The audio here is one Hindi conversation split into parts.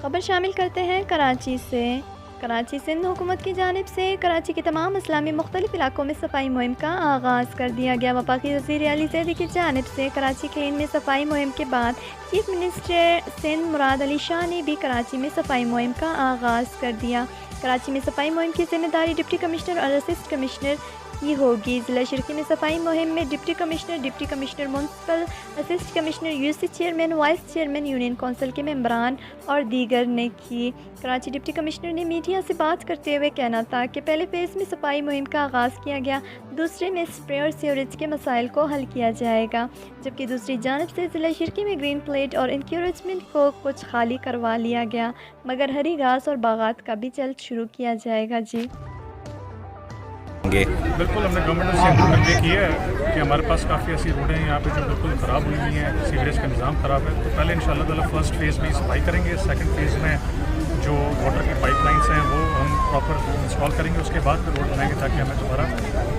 खबर शामिल करते हैं कराची से। कराची सिंध हुकूमत की जानिब से कराची के तमाम इस्लामी मुख्तलिफ इलाकों में सफाई मुहिम का आगाज़ कर दिया गया। वफाकी वज़ीर अली ज़ैदी की जानिब से कराची क्लीन में सफाई मुहिम के बाद चीफ मिनिस्टर सिंध मुराद अली शाह ने भी कराची में सफाई मुहिम का आगाज़ कर दिया। कराची में सफाई मुहिम की जिम्मेदारी डिप्टी कमिश्नर और असिस्ट कमिश्नर की होगी। ज़िला शिरकी में सफाई मुहिम में deputy commissioner municipal, assist commissioner, UC chairman, vice chairman, union council के मेंबरान और दीगर ने की। कराची डिप्टी कमिश्नर ने मीडिया से बात करते हुए कहना था कि पहले फेज़ में सफाई मुहिम का आगाज़ किया गया, दूसरे में स्प्रे और सीवरेज के मसाइल को हल किया जाएगा, जबकि दूसरी जानब से ज़िला शिरकी में ग्रीन प्लेट और इंक्यूरेजमेंट को कुछ खाली करवा लिया गया, मगर हरी घास और बागात का भी जल्द शुरू किया जाएगा। जी बिल्कुल, हमने गवर्नमेंट से कन्वे किया है कि हमारे पास काफ़ी ऐसी रोडें हैं यहाँ पे जो बिल्कुल ख़राब हुई हुई हैं, सीवरेज का निज़ाम ख़राब है। तो पहले इंशाअल्लाह ताला फर्स्ट फेज़ में सफाई करेंगे, सेकंड फेज़ में जो वाटर की पाइपलाइंस हैं वो हम प्रॉपर इंस्टॉल करेंगे, उसके बाद फिर रोड बनाएंगे ताकि हमें दोबारा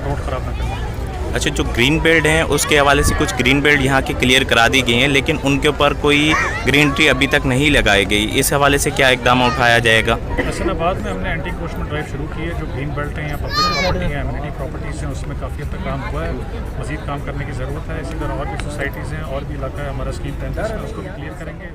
रोड ख़राब ना करना। अच्छा, जो ग्रीन बेल्ट हैं उसके हवाले से कुछ ग्रीन बेल्ट यहाँ के क्लियर करा दी गई हैं, लेकिन उनके ऊपर कोई ग्रीन ट्री अभी तक नहीं लगाई गई। इस हवाले से क्या इकदाम उठाया जाएगा? हसनाबाद में हमने एंटी इंक्रोचमेंट ड्राइव शुरू की है। जो ग्रीन बेल्ट हैं या पब्लिक प्रॉपर्टी हैं, एमिनिटी प्रॉपर्टीज़ हैं, उसमें काफ़ी हद तक काम हुआ है, मज़ीद काम करने की ज़रूरत है। इसी तरह और भी सोसाइटीज़ हैं और भी इलाका है हमारा स्कीम 10 उसको भी क्लियर करेंगे।